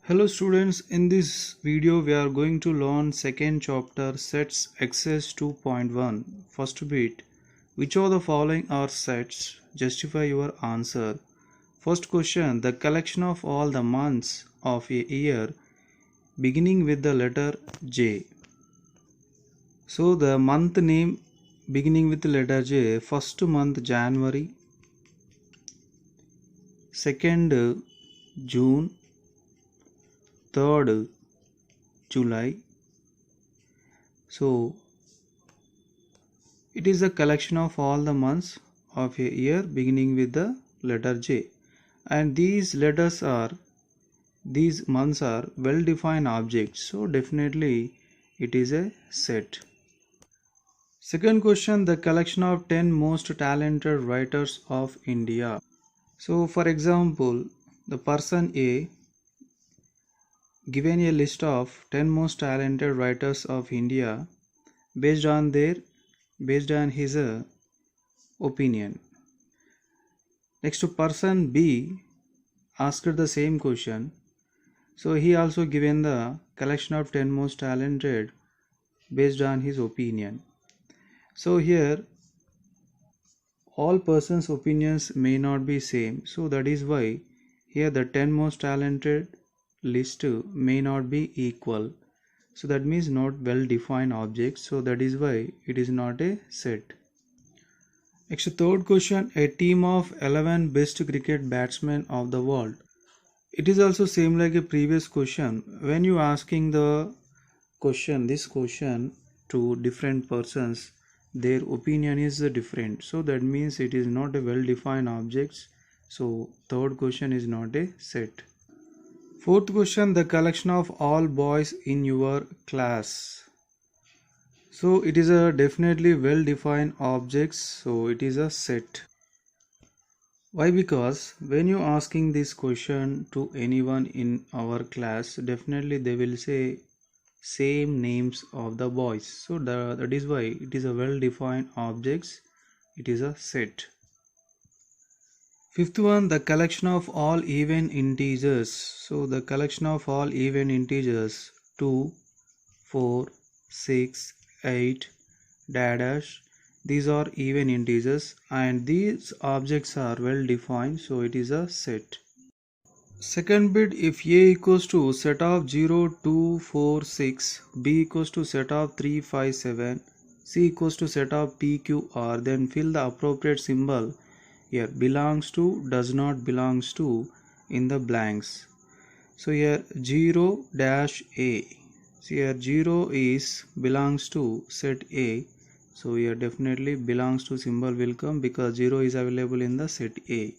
Hello students, in this video we are going to learn second chapter sets exercise 2.1. First bit, which of the following are sets? Justify your answer. First question, the collection of all the months of a year beginning with the letter J. So the month name beginning with the letter J, first month January, second June, third July. So it is a collection of all the months of a year beginning with the letter J, and these months are well defined objects, so definitely it is a set. Second question, the collection of 10 most talented writers of India. So for example, the person A given a list of 10 most talented writers of India based on his opinion. Next, to person B asked the same question, so he also given the collection of 10 most talented based on his opinion. So here all persons' opinions may not be same, so that is why here the 10 most talented list may not be equal, so that means not well defined objects, so that is why it is not a set. Next, third question, a team of 11 best cricket batsmen of the world. It is also same like a previous question. When you asking this question to different persons, their opinion is different, so that means it is not a well defined objects, so third question is not a set. Fourth question, the collection of all boys in your class. So it is a definitely well defined objects, so it is a set. Why? Because when you asking this question to anyone in our class, definitely they will say same names of the boys, so that is why it is a well defined objects, it is a set. Fifth one, the collection of all even integers. So the collection of all even integers 2, 4, 6, 8, dash, these are even integers and these objects are well defined, so it is a set. Second bit, if A equals to set of 0, 2, 4, 6, B equals to set of 3, 5, 7, C equals to set of P, Q, R, then fill the appropriate symbol here belongs to, does not belongs to in the blanks. So here 0 dash A. So here 0 is belongs to set A. So here definitely belongs to symbol will come because 0 is available in the set A.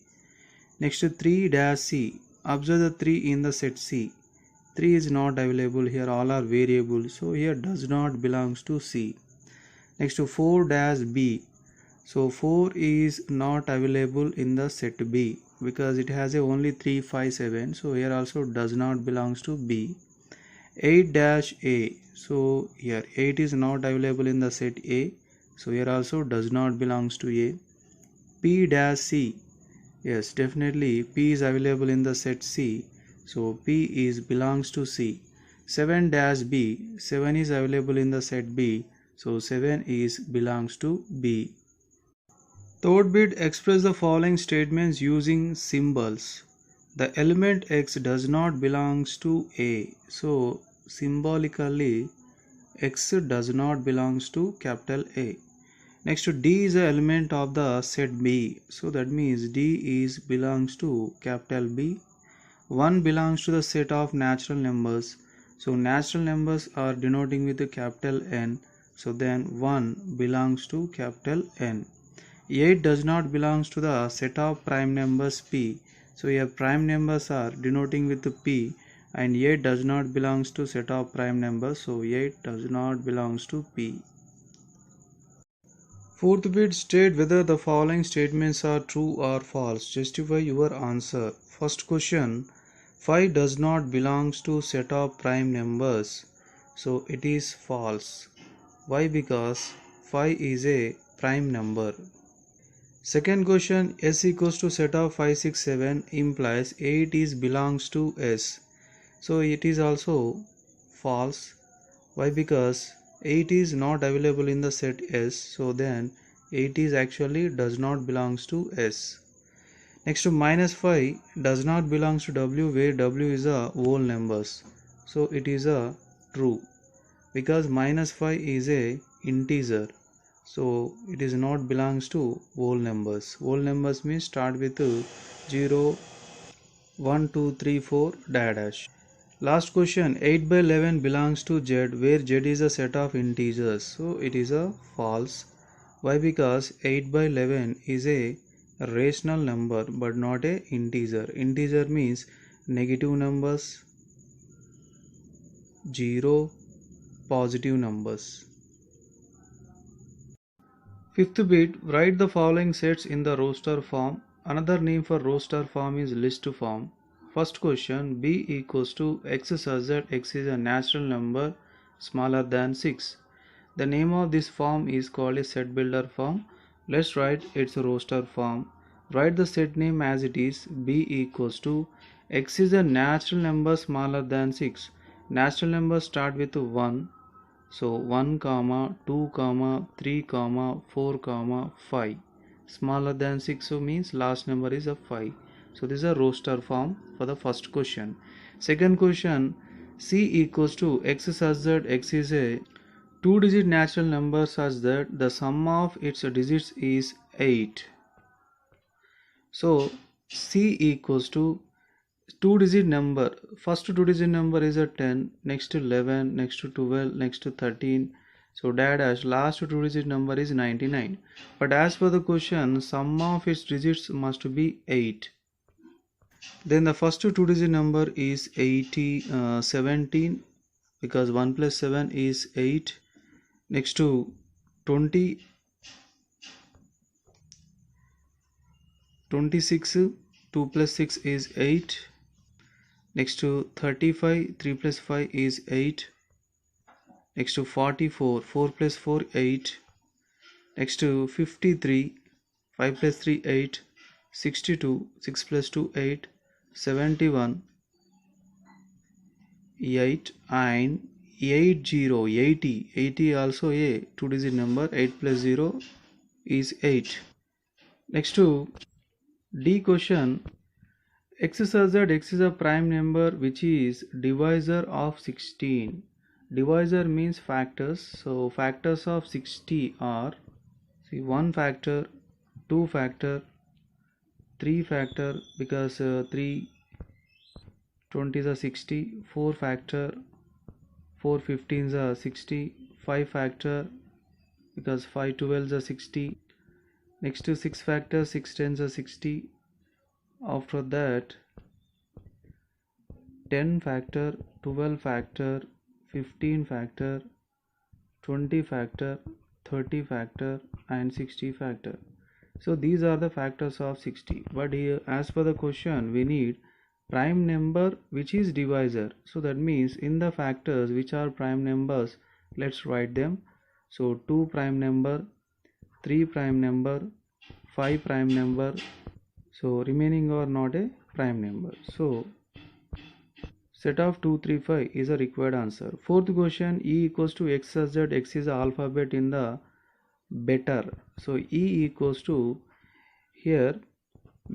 Next 3 dash C. Observe the 3 in the set C. 3 is not available here, all are variable. So here does not belongs to C. Next 4 dash B. So 4 is not available in the set B because it has a only 3, 5, 7. So here also does not belongs to B. 8 dash A. So here 8 is not available in the set A. So here also does not belongs to A. P dash C. Yes, definitely P is available in the set C. So P is belongs to C. 7 dash B. 7 is available in the set B. So 7 is belongs to B. Third bit, express the following statements using symbols. The element X does not belongs to A. So symbolically X does not belongs to capital A. Next, D is the element of the set B. So that means D is belongs to capital B. 1 belongs to the set of natural numbers. So natural numbers are denoting with the capital N. So then 1 belongs to capital N. 8 does not belongs to the set of prime numbers P. So here prime numbers are denoting with the P and 8 does not belongs to set of prime numbers. So 8 does not belongs to P. Fourth bit, state whether the following statements are true or false. Justify your answer. First question, 5 does not belongs to set of prime numbers. So it is false. Why? Because 5 is a prime number. Second question, S equals to set of 5, 6, 7 implies 8 is belongs to S. So it is also false. Why? Because 8 is not available in the set S, so then 8 is actually does not belongs to S. Next to minus 5 does not belongs to W, where W is a whole numbers. So it is a true, because minus 5 is a integer. So it is not belongs to whole numbers. Whole numbers means start with 0, 1, 2, 3, 4 dash. Last question, 8 by 11 belongs to Z, where Z is a set of integers. So it is a false. Why? Because 8 by 11 is a rational number but not a integer. Integer means negative numbers, 0, positive numbers. Fifth bit, write the following sets in the roster form. Another name for roster form is list form. First question, b equals to x such that x is a natural number smaller than 6. The name of this form is called a set builder form. Let's write its roster form. Write the set name as it is. B equals to x is a natural number smaller than 6. Natural numbers start with 1. So 1 comma 2 comma 3 comma 4 comma 5. Smaller than 6, so means last number is a 5. So this is a roster form for the first question. Second question, c equals to x such that x is a two-digit natural number such that the sum of its digits is 8. So c equals to two-digit number. First two-digit number is a 10, next to 11, next to 12, next to 13. So dash last two-digit number is 99. But as per the question, sum of its digits must be 8. Then the first two-digit number is 17, because 1 plus 7 is 8. Next to 20, 26, 2 plus 6 is 8. Next to 35, 3 plus 5 is 8. Next to 44, 4 plus 4, 8. Next to 53, 5 plus 3, 8. 62, 6 plus 2, 8. 71, 8. And 80 also a two-digit number. 8 plus 0 is 8. Next to D question, x such that x is a prime number which is divisor of 16. Divisor means factors. So factors of 60 are, see, 1 factor, 2 factor, 3 factor, because 3 20s are 60, 4 factor, 4 15s are 60, 5 factor, because 5 12s are 60. Next to 6 factor, 6 10s are 60. After that 10 factor, 12 factor, 15 factor, 20 factor, 30 factor, and 60 factor. So these are the factors of 60. But here, as per the question, we need prime number which is divisor. So that means in the factors which are prime numbers, let's write them. So 2 prime number, 3 prime number, 5 prime number. So remaining are not a prime number. So set of 2, 3, 5 is a required answer. Fourth question, E equals to x such that x is the alphabet in the better. So E equals to, here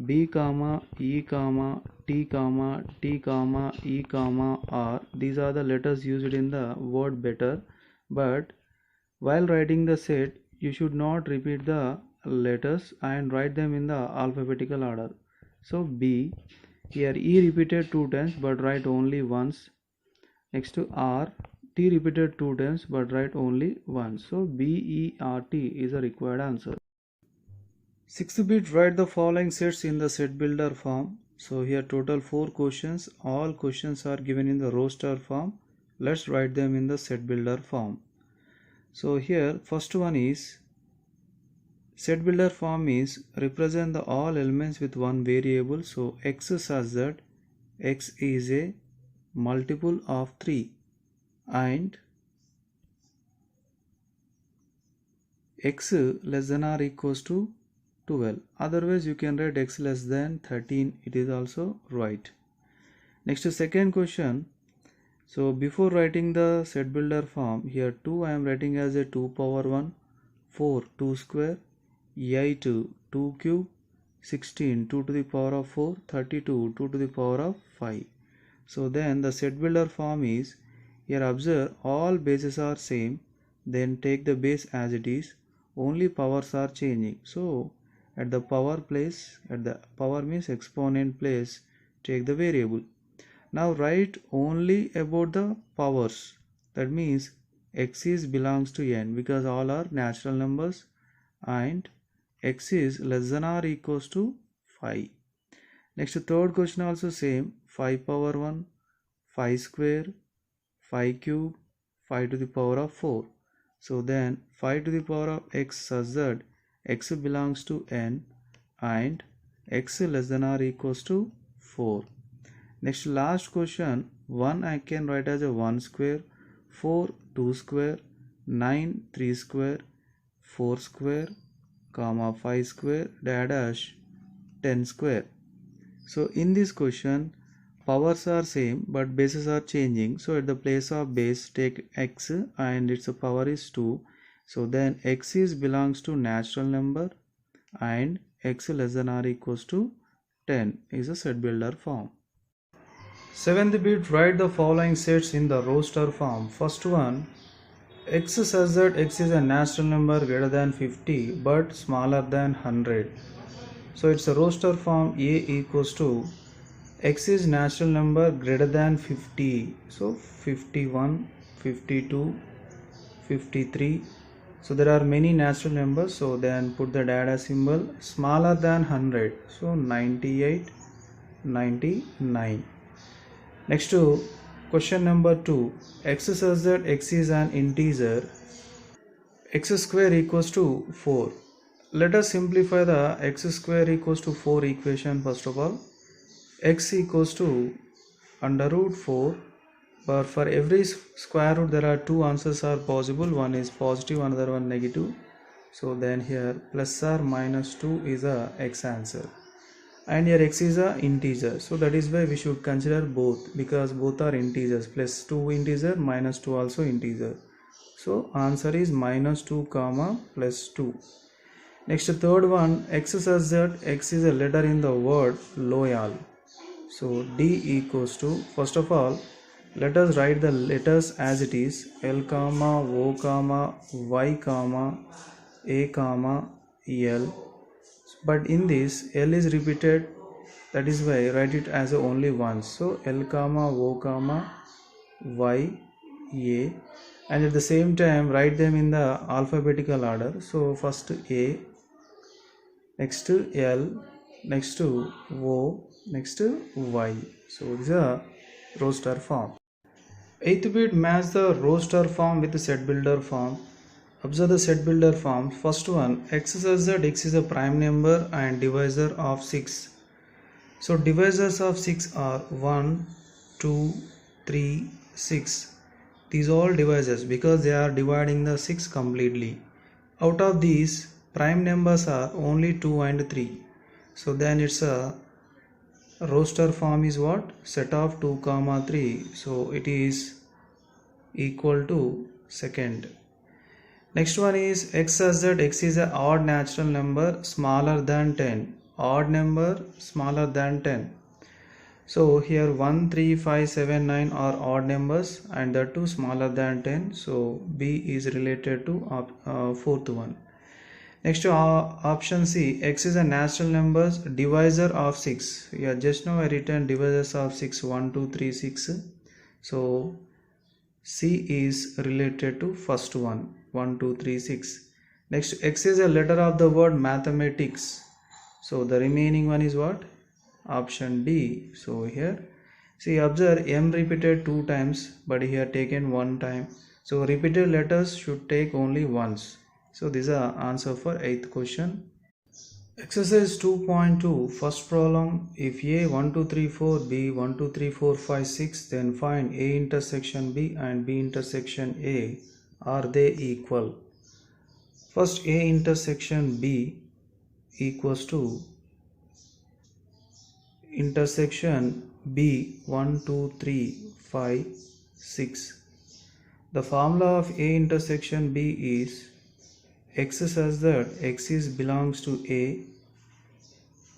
B comma E comma T comma T comma E comma R, these are the letters used in the word better. But while writing the set, you should not repeat the letters and write them in the alphabetical order. So B, here E repeated 2 times but write only once. Next to R, T repeated 2 times but write only once. So BERT is a required answer. Sixth bit, write the following sets in the set builder form. So here total 4 questions. All questions are given in the roster form. Let's write them in the set builder form. So here first one is, set builder form is represent the all elements with one variable. So x such that x is a multiple of 3 and x less than or equals to 12. Otherwise you can write x less than 13. It is also right. Next, second question, So before writing the set builder form, here 2 I am writing as a 2 power 1, 4 2 square, 8 2 cube, 16 2 to the power of 4, 32 2 to the power of 5. So then the set builder form is, here observe all bases are same, then take the base as it is, only powers are changing. So at the power place, at the power means exponent place, take the variable. Now write only about the powers. That means x is belongs to n because all are natural numbers and x is less than or equals to 5. Next third question also same, 5 power 1, 5 square, 5 cube, 5 to the power of 4. So then 5 to the power of x such that x belongs to n and x less than or equals to 4. Next last question, 1 I can write as a 1 square, 4 2 square, 9 3 square, 4 square, comma 5 square, dash 10 square. So in this question, powers are same but bases are changing. So at the place of base take x and its power is 2. So then x is belongs to natural number and x less than or equals to 10 is a set builder form. Seventh bit, write the following sets in the roster form. First one, x says that x is a natural number greater than 50 but smaller than 100. So it's a roster form. A equals to x is natural number greater than 50. So 51, 52, 53. So there are many natural numbers. So then put the dada symbol. Smaller than 100. So 98, 99. Next to question number 2, x says that x is an integer, x square equals to 4. Let us simplify the x square equals to 4 equation. First of all, x equals to under root 4, but for every square root there are two answers are possible, one is positive, another one negative. So then here plus or minus 2 is a x answer. And here x is a integer, so that is why we should consider both, because both are integers, plus 2 integer, minus 2 also integer. So answer is minus 2 comma plus 2. Next third one, x says that x is a letter in the word loyal. So d equals to, first of all let us write the letters as it is, L comma O comma Y comma A comma L. But in this L is repeated, that is why write it as only once. So L comma O comma Y A, and at the same time write them in the alphabetical order. So first A, next to L, next to O, next to Y. So this is a roster form. 8th bit, match the roster form with the set builder form. Observe the set builder form. First one, x says that x is a prime number and divisor of 6. So divisors of 6 are 1, 2, 3, 6. These all divisors because they are dividing the 6 completely. Out of these, prime numbers are only 2 and 3. So then it's a roster form is what? Set of 2 comma 3. So it is equal to second. Next one is x says that x is an odd natural number smaller than 10. Odd number smaller than 10. So here 1, 3, 5, 7, 9 are odd numbers and the two smaller than 10. So B is related to fourth one. Next to option C, x is a natural numbers divisor of 6. Yeah, just now I written divisors of 6, 1, 2, 3, 6. So C is related to first one, 1, 2, 3, 6. Next, x is a letter of the word mathematics. So the remaining one is what? Option D. So here, see, observe m repeated 2 times, but here taken 1 time. So repeated letters should take only once. So this is the answer for 8th question. Exercise 2.2, first problem, if A 1, 2, 3, 4, B 1, 2, 3, 4, 5, 6, then find A intersection B and B intersection A, are they equal? First, A intersection B equals to intersection B 1, 2, 3, 5 6. The formula of A intersection B is x such that x is belongs to A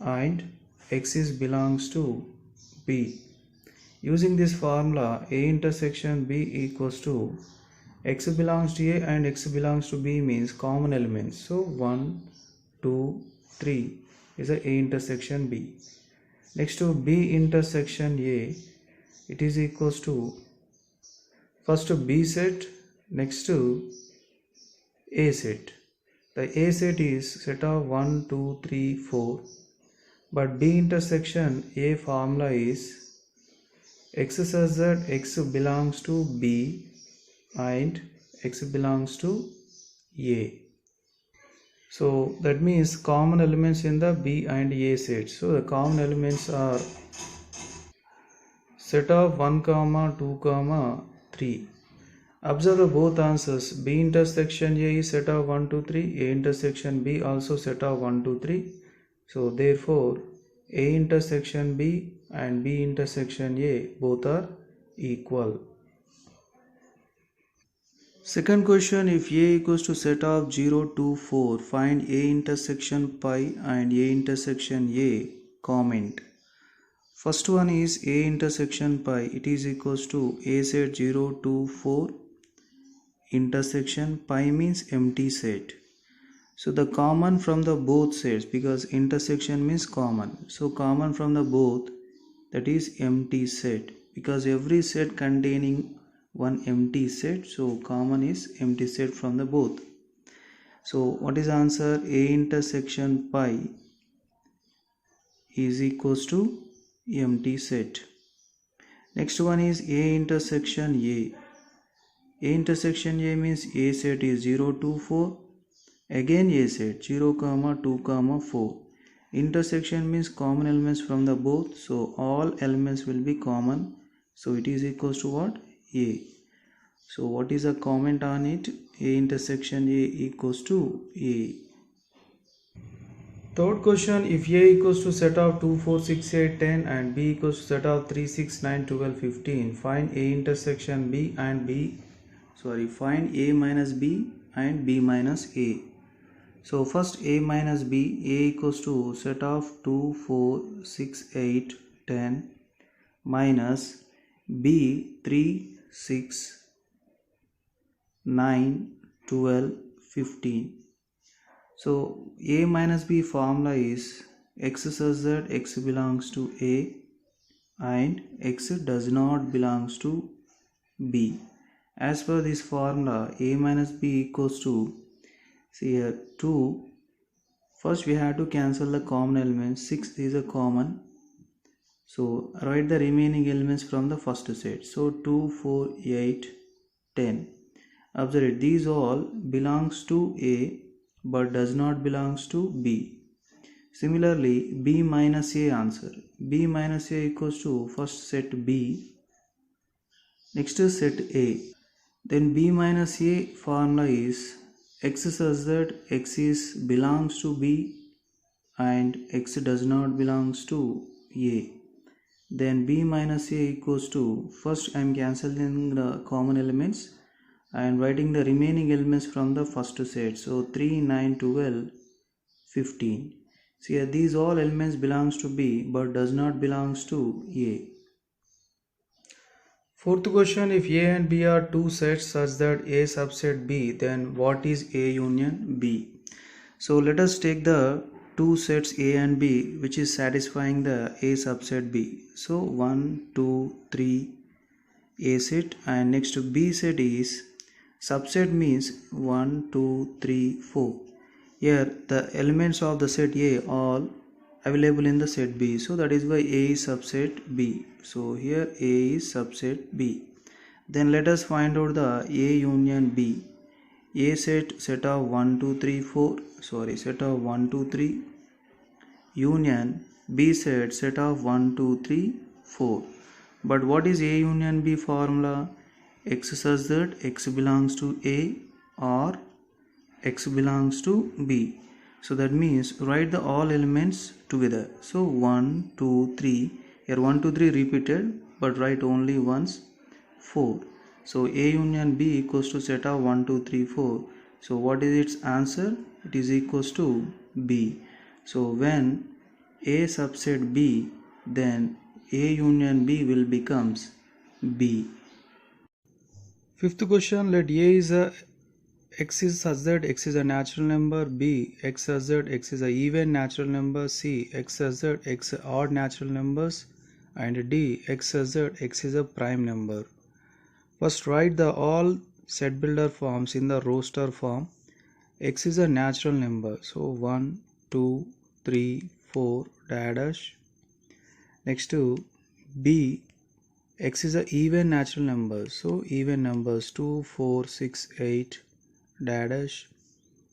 and x is belongs to B. Using this formula, A intersection B equals to x belongs to A and x belongs to B means common elements. So 1, 2, 3 is a intersection B. Next to B intersection A, it is equals to first to B set, next to A set. The A set is set of 1, 2, 3, 4. But B intersection A formula is x such that x belongs to B and x belongs to A. So that means common elements in the B and A set. So the common elements are set of 1, 2, 3. Observe the both answers. B intersection A is set of 1, 2, 3. A intersection B also set of 1, 2, 3. So therefore A intersection B and B intersection A both are equal. Second question, if A equals to set of 0, 2, 4, find A intersection pi and A intersection A. Comment. First one is A intersection pi. It is equals to A set 0, 2, 4 intersection pi means empty set. So the common from the both sets, because intersection means common. So common from the both, that is empty set, because every set containing one empty set. So common is empty set from the both. So what is answer? A intersection pi is equals to empty set. Next one is A intersection A. A intersection A means A set is 0, 2, 4. Again A set 0, 2, 4. Intersection means common elements from the both. So all elements will be common. So it is equals to what? A. So what is a comment on it? A intersection A equals to A. Third question, if A equals to set of 2, 4, 6, 8, 10 and B equals to set of 3, 6, 9, 12, 15, find A intersection B and find A minus B and B minus A. So first A minus B, A equals to set of 2, 4, 6, 8, 10 minus B 3, 6, 9, 12, 15. So A minus B formula is x such that x belongs to A and x does not belongs to B. As per this formula, A minus B equals to, see here 2, first we have to cancel the common elements. 6 is a common, so write the remaining elements from the first set. So 2, 4, 8, 10. Observe it, these all belongs to A but does not belongs to B. Similarly, B minus A answer. B minus A equals to first set B, next is set A. Then B minus A formula is x such that x is belongs to B and x does not belongs to A. Then B minus A equals to, first I am cancelling the common elements and writing the remaining elements from the first set. So 3, 9, 12, 15. See here, these all elements belongs to B but does not belongs to A. Fourth question, if A and B are two sets such that A subset B, then what is A union B? So let us take the two sets A and B which is satisfying the A subset B. So 1, 2, 3 A set, and next to B set is subset means 1, 2, 3, 4. Here the elements of the set A all available in the set B, so that is why A is subset B. So here A is subset B. Then let us find out the A union B. A set of 1, 2, 3, 4, set of 1, 2, 3 union B set of 1, 2, 3, 4. But what is A union B formula? X such that x belongs to A or x belongs to B. So that means write the all elements together. So 1, 2, 3. Here 1, 2, 3 repeated, but write only once. 4. So A union B equals to set of 1, 2, 3, 4. So what is its answer? It is equals to B. So when A subset B, then A union B will becomes B. Fifth question, let A is a x is such that x is a natural number, B x such that x is a even natural number, C x such that x odd natural numbers, and D x such that x is a prime number. First write the all set builder forms in the roster form. X is a natural number, so 1, 2, 3, 4 dash. Next to B, x is a even natural number, so even numbers 2, 4, 6, 8 dash.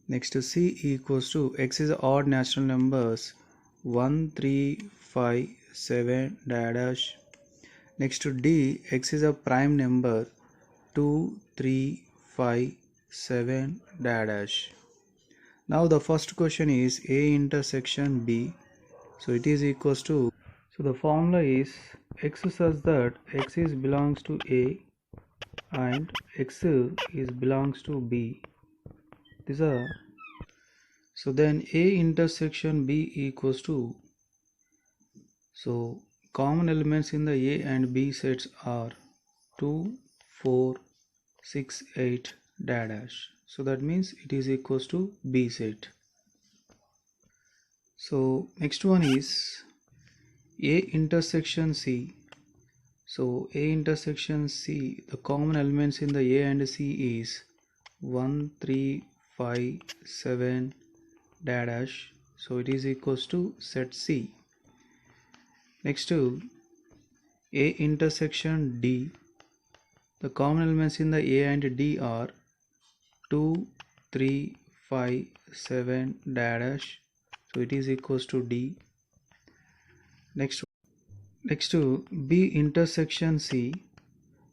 Next to C equals to x is a odd natural numbers 1, 3, 5, 7 dash. Next to D, x is a prime number 2, 3, 5, 7 dash. Now the first question is A intersection B. So it is equals to, so the formula is x such that x is belongs to A and x is belongs to B. These are, so then A intersection B equals to, so common elements in the A and B sets are 2, 4, 6, 8 dash. So that means it is equals to B set. So next one is A intersection C. So A intersection C, the common elements in the A and C is 1, 3, 5, 7 dash. So it is equals to set C. Next to A intersection D, the common elements in the A and D are 2, 3, 5, 7 dash. So it is equals to D. Next to B intersection C,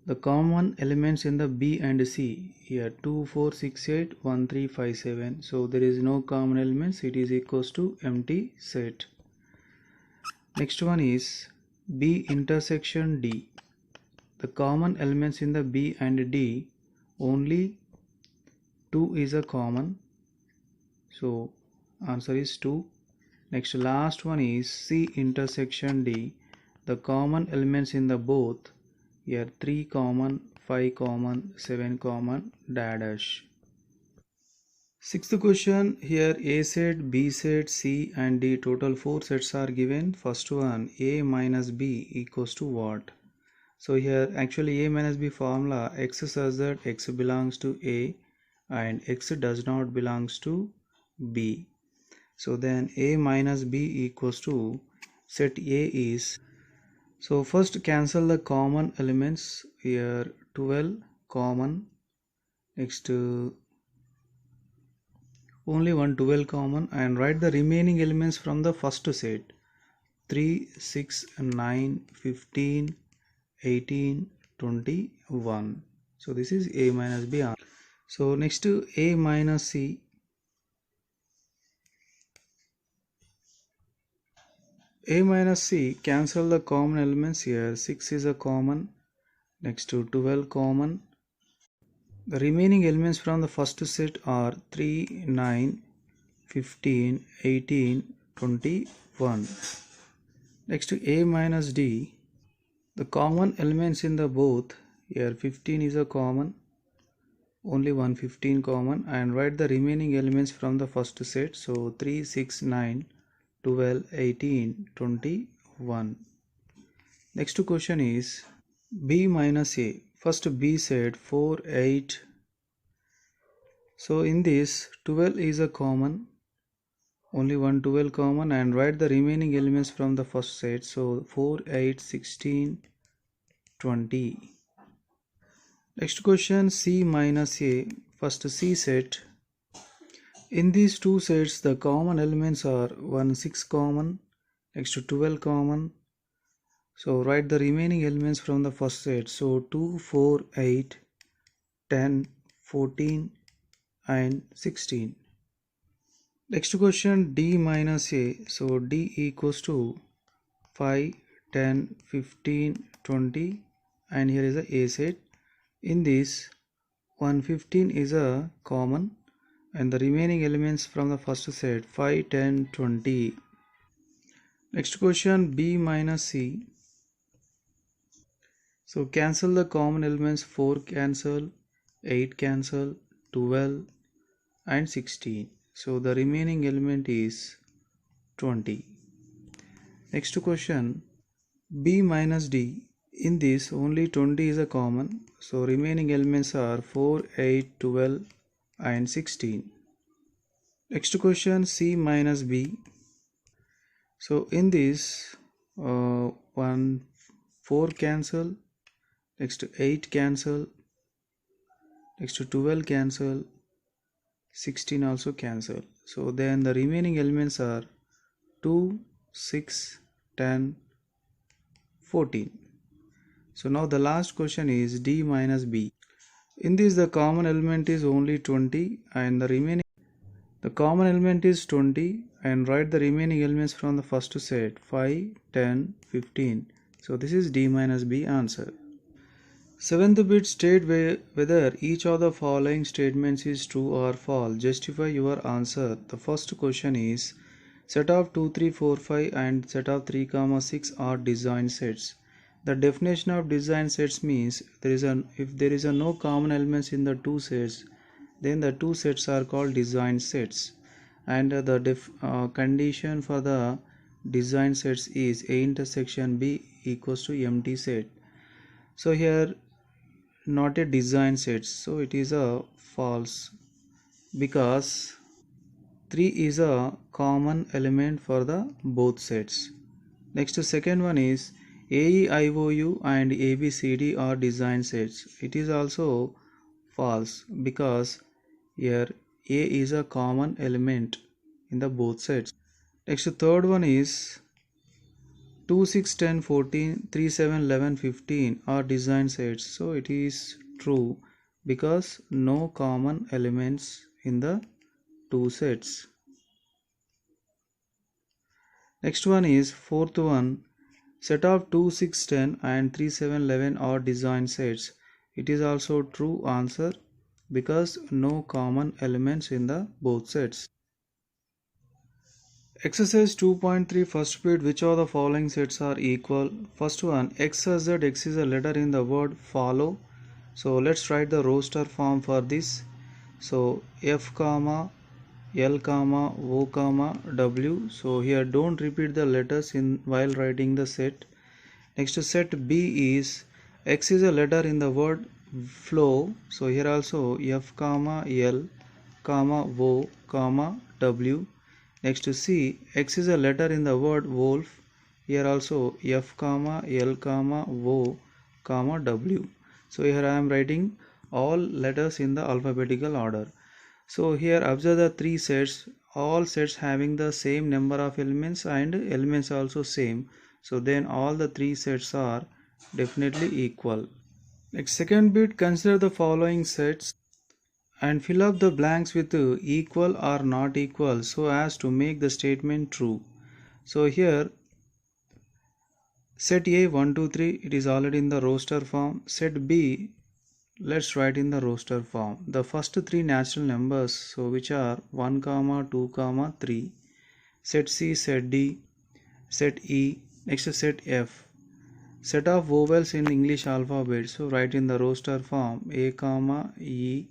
the common elements in the B and C here 2, 4, 6, 8, 1, 3, 5, 7. So there is no common elements. It is equals to empty set. Next one is B intersection D. The common elements in the B and D, only 2 is a common. So answer is 2. Next last one is C intersection D. The common elements in the both here 3 common, 5 common, 7 common dash. Sixth question, here A set, B set, C and D, total 4 sets are given. First one, A minus B equals to what? So here actually A minus B formula, x such that x belongs to A and x does not belongs to B. So then A minus B equals to, set A is, so first cancel the common elements here 12 common, next only one 12 common, and write the remaining elements from the first set 3, 6, 9, 15, 18, 21. So this is A minus B. So next to A minus C. A minus C, cancel the common elements here. 6 is a common, next to 12 common. The remaining elements from the first set are 3, 9, 15, 18, 21. Next to A minus D, the common elements in the both here 15 is a common, only one 15 common, and write the remaining elements from the first set. So 3, 6, 9, 12, 18, 21. Next question is B minus A. First B set 4, 8. So in this 12 is a common, only one 12 common, and write the remaining elements from the first set. So 4, 8, 16, 20. Next question, C minus A. First C set. In these two sets the common elements are 1, 6 common, next to 12 common. So write the remaining elements from the first set. So 2, 4, 8, 10, 14 and 16. Next question, D minus A. So D equals to 5, 10, 15, 20, and here is the A set. In this 115 is a common and the remaining elements from the first set 5, 10, 20. Next question, B minus C. So cancel the common elements, 4 cancel, 8 cancel, 12 and 16. So the remaining element is 20. Next question, B minus D. In this only 20 is a common. So remaining elements are 4, 8, 12 and 16. Next question, C minus B. So in this 1 4 cancel, next 8 cancel, next 12 cancel, 16 also cancel. So then the remaining elements are 2, 6, 10, 14. So now the last question is D minus B. In this the common element is only 20 and the common element is 20 and write the remaining elements from the first set 5, 10, 15. So this is D minus B answer. Seventh bit, state whether each of the following statements is true or false. Justify your answer. The first question is set of 2, 3, 4, 5 and set of 3, 6 are design sets. The definition of design sets means if there is no common elements in the two sets, then the two sets are called design sets. And the condition for the design sets is A intersection B equals to empty set. So here not a design set, so it is a false because 3 is a common element for the both sets. Next, second one is AEIOU and ABCD are design sets. It is also false because here A is a common element in the both sets. Next, third one is 2, 6, 10, 14, 3, 7, 11, 15 are design sets. So it is true because no common elements in the two sets. Next one is fourth one, set of 2, 6, 10 and 3, 7, 11 are design sets. It is also true answer because no common elements in the both sets. Exercise 2.3, first bit, which of the following sets are equal? First one, X is a letter in the word follow. So let's write the roster form for this. So F comma L comma O comma W. So here don't repeat the letters in while writing the set. Next set B is X is a letter in the word flow. So here also F comma L comma O comma W. Next to C, X is a letter in the word wolf. Here also F comma L comma O comma W. So here I am writing all letters in the alphabetical order. So here observe the three sets, all sets having the same number of elements and elements also same. So then all the three sets are definitely equal. Next, second bit, consider the following sets and fill up the blanks with equal or not equal so as to make the statement true. So here set A 1, 2, 3, it is already in the roster form. Set B, let's write in the roster form. The first three natural numbers, so which are 1, 2, 3. Set C, set D, set E, next set F. Set of vowels in English alphabet, so write in the roster form A, E.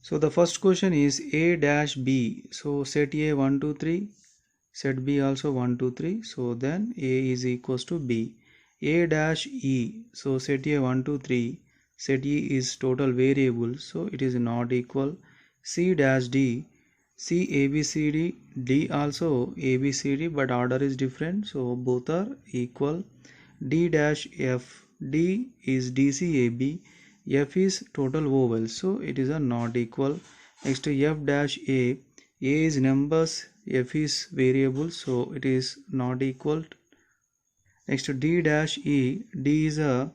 So the first question is A dash B. So set A 1, 2, 3. Set B also 1, 2, 3. So then A is equals to B. A dash E. So set A 1, 2, 3. Set E is total variable. So it is not equal. C dash D. C A B C D. D also A B C D but order is different. So both are equal. D dash F. D is D C A B. F is total vowels, so it is a not equal. Next to F dash A is numbers, F is variable, so it is not equal. Next to D dash E, D is a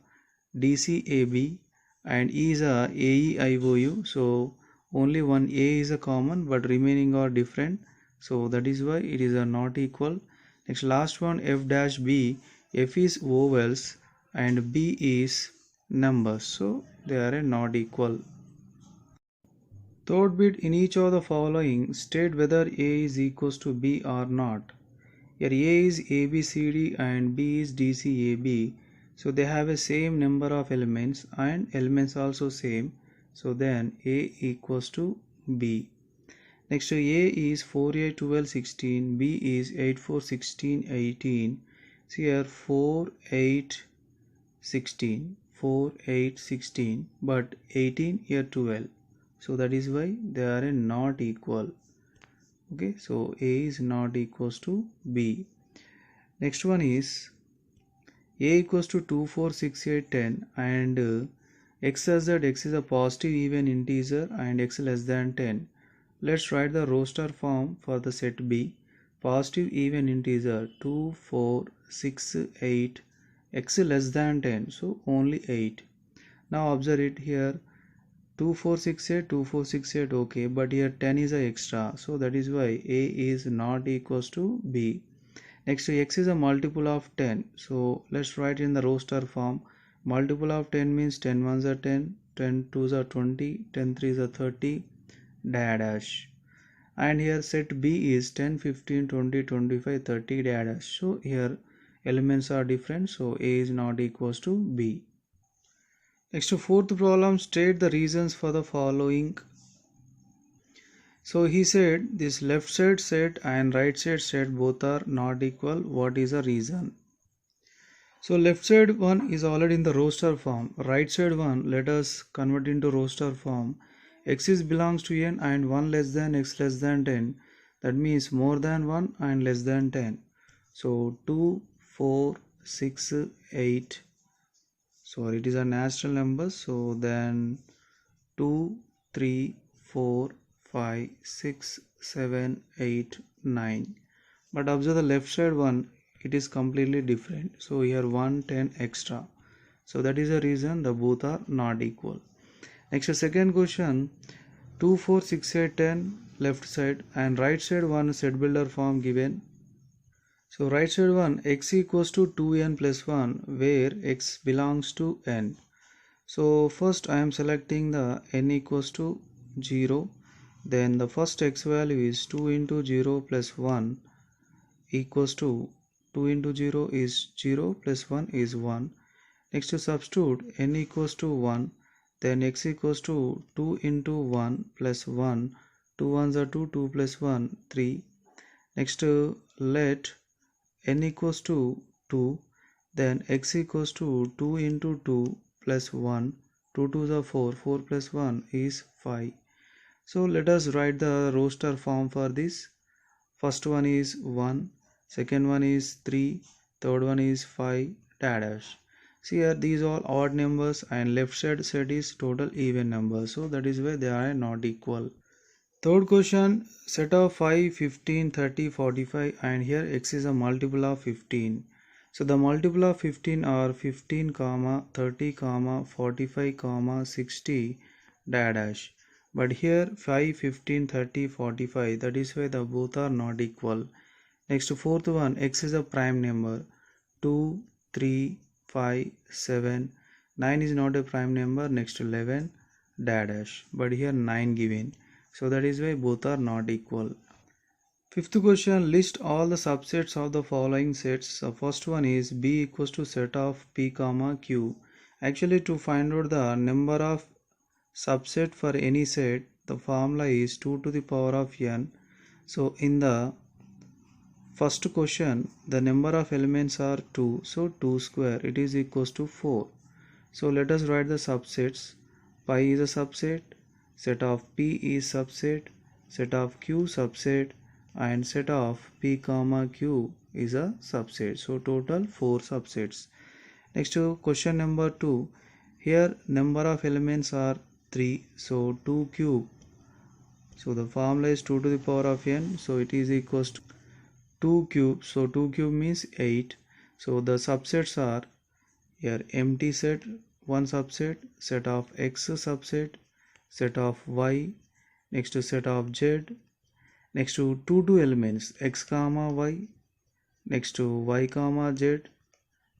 DCAB and E is a AEIOU, so only one A is a common but remaining are different, so that is why it is a not equal. Next last one F dash B, F is vowels and B is numbers, so they are not equal. Third bit, in each of the following state whether A is equals to B or not. Here A is ABCD and B is DCAB, so they have a same number of elements and elements also same, so then A equals to B. Next, A is 4, 8, 12, 16, B is 8, 4, 16, 18. See here 4, 8, 16, 4, 8, 16, but 18 here 12. So that is why they are not equal. Okay, so A is not equals to B. Next one is A equals to 2, 4, 6, 8, 10 and x says that x is a positive even integer and x less than 10. Let's write the roster form for the set B. Positive even integer 2, 4, 6, 8, x less than 10, so only 8. Now observe it here 2, 4, 6, 8, 2, 4, 6, 8, okay, but here 10 is a extra, so that is why A is not equals to B. Next, x is a multiple of 10, so let's write in the roster form. Multiple of 10 means 10 ones are 10, 10 twos are 20, 10 threes are 30, dash. And here set B is 10, 15, 20, 25, 30, dash. So here elements are different, so A is not equals to B. Next, fourth problem, state the reasons for the following. So he said this left side set and right side set both are not equal. What is the reason? So left side one is already in the roster form. Right side one, let us convert into roster form. X is belongs to n and 1 less than x less than 10. That means more than 1 and less than 10. So 2, 4, 6, 8. So it is a natural number. So then 2, 3, 4, 5, 6, 7, 8, 9. But observe the left side one, it is completely different. So here 1, 10 extra. So that is the reason the both are not equal. Next, second question, 2, 4, 6, 8, 10 left side and right side one set builder form given. So right side one, x equals to 2n plus 1 where x belongs to n. So first I am selecting the n equals to 0. Then the first x value is 2 into 0 plus 1 equals to 2 into 0 is 0 plus 1 is 1. Next to substitute n equals to 1. Then x equals to 2 into 1 plus 1. 2 ones are 2, 2 plus 1, 3. Next let n equals to 2. Then x equals to 2 into 2 plus 1. 2 twos are 4, 4 plus 1 is 5. So let us write the roster form for this. First one is 1, second one is 3, third one is 5, dash. See here these all odd numbers and left side set is total even numbers. So that is why they are not equal. Third question, set of 5, 15, 30, 45 and here x is a multiple of 15. So the multiple of 15 are 15, 30, 45, 60, dash. But here 5, 15, 30, 45, that is why the both are not equal. Next fourth one, x is a prime number. 2, 3, 5, 7, 9 is not a prime number. Next 11, dash. But here 9 given. So that is why both are not equal. Fifth question, list all the subsets of the following sets. The first one is B equals to set of P comma Q. Actually to find out the number of subset for any set, the formula is 2 to the power of n. So in the first question, the number of elements are 2. So 2 square, it is equals to 4. So let us write the subsets. Pi is a subset, set of P is subset, set of Q subset, and set of P comma Q is a subset. So total 4 subsets. Next to question number 2. Here number of elements are 3. So 2 cube. So the formula is 2 to the power of n. So it is equals to 2 cube. So 2 cube means 8. So the subsets are here empty set, one subset, set of x subset, set of y, next to set of z, next to two elements x comma y, next to y comma z,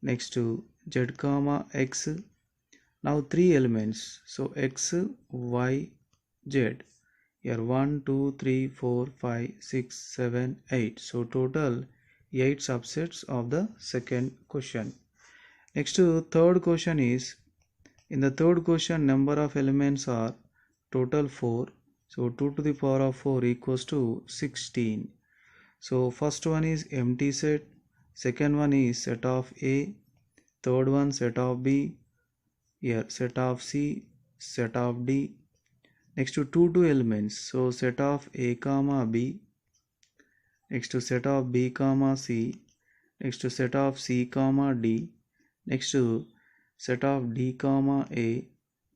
next to z comma x, Now three elements, so x, y, z. Here 1, 2, 3, 4, 5, 6, 7, 8. So total 8 subsets of the second question. Next to third question is, in the third question number of elements are total 4. So 2 to the power of 4 equals to 16. So first one is empty set, second one is set of A, third one set of B, here set of C, set of D. Next to two elements, so set of A comma B, next to set of B comma C, next to set of C comma D, next to set of D comma A,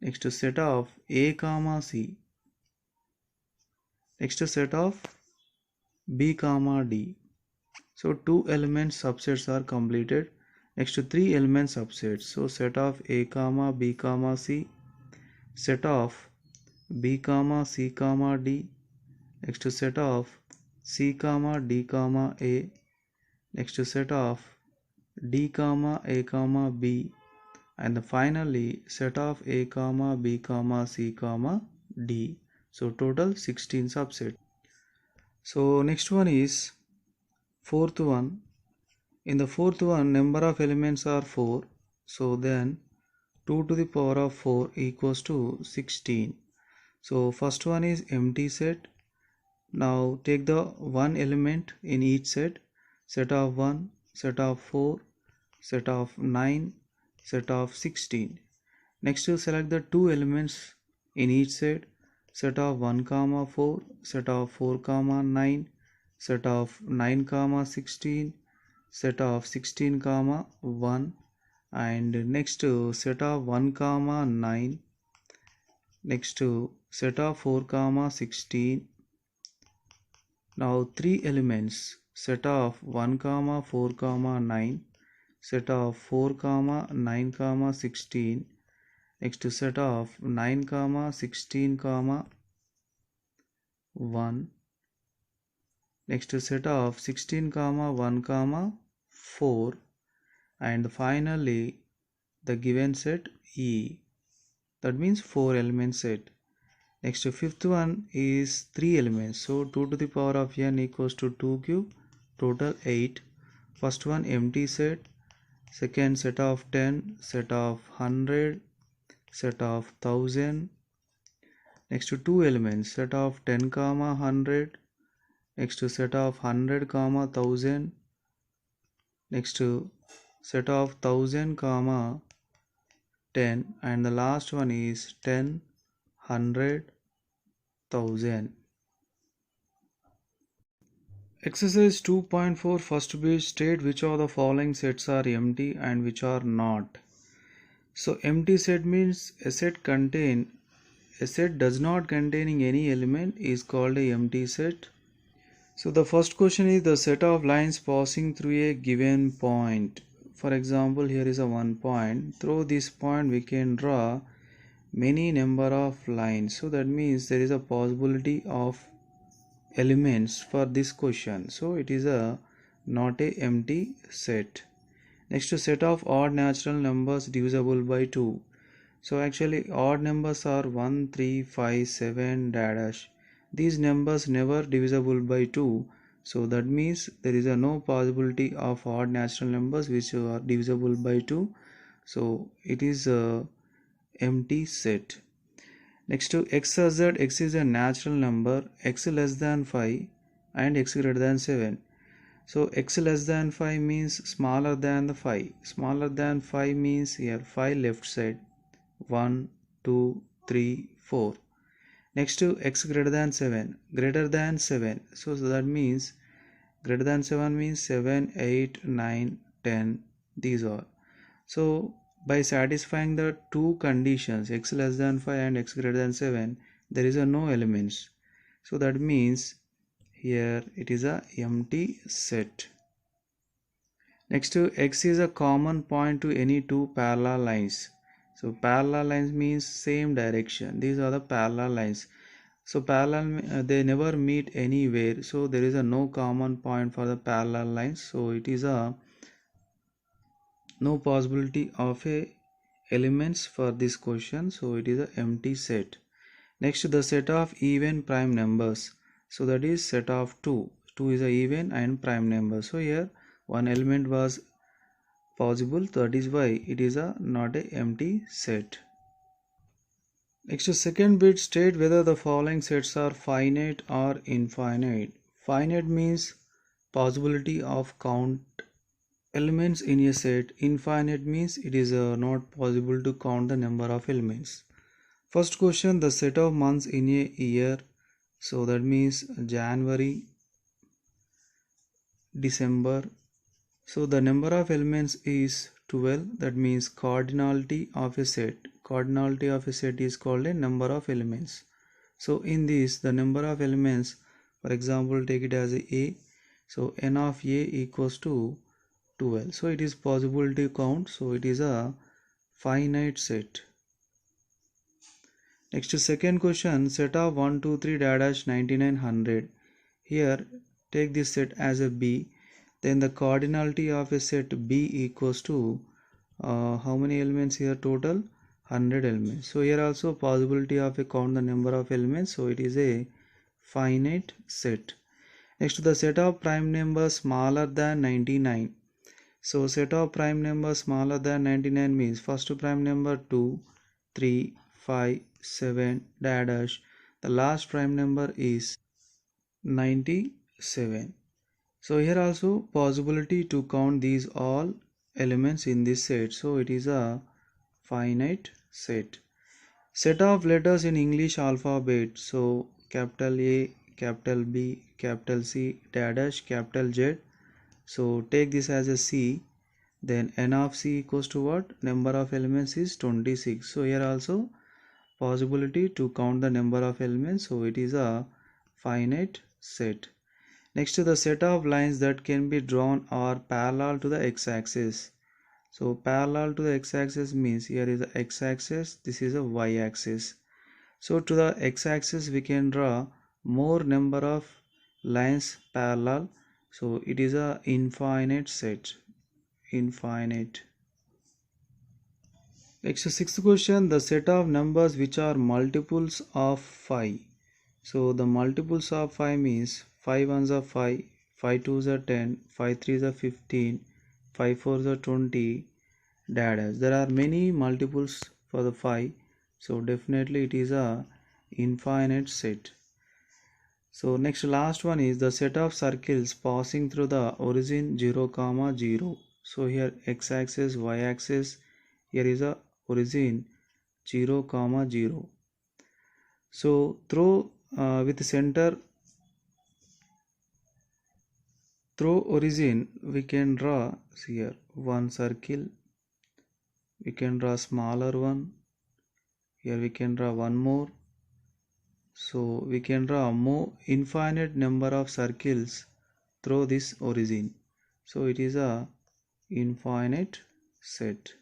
next to set of A comma C, next to set of B comma D. So two elements subsets are completed. Next to three element subsets, so set of A comma B comma C, set of B comma C comma D, next to set of C comma D comma A, next to set of D comma A comma B, and finally set of A comma B comma C comma D. So total 16 subset. So next one is fourth one. In the fourth one, number of elements are 4. So then 2 to the power of 4 equals to 16. So first one is empty set. Now take the one element in each set. Set of 1, set of 4, set of 9, set of 16. Next you select the two elements in each set. Set of 1 comma 4, set of 4 comma 9, set of 9 comma 16, set of 16 comma 1, and next to set of 1 comma 9, next to set of 4 comma 16. Now three elements, set of 1 comma 4 comma 9, set of 4 comma 9 comma 16, next to set of 9 comma 16 comma 1, next to set of 16 comma 1 comma 4, and finally the given set E, that means 4 element set. Next to fifth one is 3 elements, so 2 to the power of n equals to 2 cube, total 8. First one empty set, second set of 10, set of 100, set of 1000. Next to two elements, set of 10 comma 100, next to set of 100 comma 1000, next to set of 1000 comma 10, and the last one is 10, 100, 1000. Exercise 2.4 first page, state which of the following sets are empty and which are not. So empty set means a set does not containing any element is called a empty set. So the first question is the set of lines passing through a given point. For example, here is a one point. Through this point we can draw many number of lines. So that means there is a possibility of elements for this question. So it is a not a empty set. Next, to set of odd natural numbers divisible by 2. So actually odd numbers are 1, 3, 5, 7 dash. These numbers never divisible by 2. So that means there is a no possibility of odd natural numbers which are divisible by 2. So it is a empty set. Next to x assert, x is a natural number, x less than 5 and x greater than 7. So x less than 5 means smaller than the 5. Smaller than 5 means here 5 left side. 1, 2, 3, 4. Next to x greater than 7. Greater than 7. So that means greater than 7 means 7, 8, 9, 10. These are. So by satisfying the two conditions x less than 5 and x greater than 7, there is a no elements. So that means here it is a empty set. Next to x is a common point to any two parallel lines. So parallel lines means same direction. These are the parallel lines. So parallel they never meet anywhere. So there is a no common point for the parallel lines. So it is a no possibility of a elements for this question, so it is an empty set. Next, the set of even prime numbers, so that is set of 2 is a even and prime number. So here one element was possible, that is why it is a not a empty set. Next, second bit, state whether the following sets are finite or infinite. Finite means possibility of count elements in a set. Infinite means it is not possible to count the number of elements. First question, the set of months in a year, so that means January, December. So the number of elements is 12, that means cardinality of a set. Cardinality of a set is called a number of elements. So in this, the number of elements, for example, take it as a, so n of a equals to 12. So it is possible to count, so it is a finite set. Next, second question, set of 1 2 3 dash 99 100. Here take this set as a B, then the cardinality of a set B equals to how many elements here? Total 100 elements. So here also possibility of a count the number of elements, so it is a finite set. Next, the set of prime numbers smaller than 99. So set of prime numbers smaller than 99 means first prime number 2 3 5 7 dash, the last prime number is 97. So here also possibility to count these all elements in this set, so it is a finite set. Set of letters in English alphabet, so capital A, capital B, capital C dash, capital Z. So take this as a C, then n of C equals to what? Number of elements is 26. So here also possibility to count the number of elements, so it is a finite set. Next, the set of lines that can be drawn are parallel to the x-axis. So parallel to the x-axis means here is the x-axis, this is a y-axis. So to the x-axis we can draw more number of lines parallel, so it is a infinite set. Infinite. Next, sixth question, the set of numbers which are multiples of 5. So the multiples of 5 means 5 ones are 5, 5 twos are 10, 5 threes are 15, 5 fours are 20 dash. There are many multiples for the 5, so definitely it is a infinite set. So next, last one is the set of circles passing through the origin 0, 0. So here x-axis, y-axis, here is a origin 0, 0. So through with center through origin we can draw here one circle, we can draw smaller one, here we can draw one more, so we can draw more infinite number of circles through this origin, so it is a infinite set.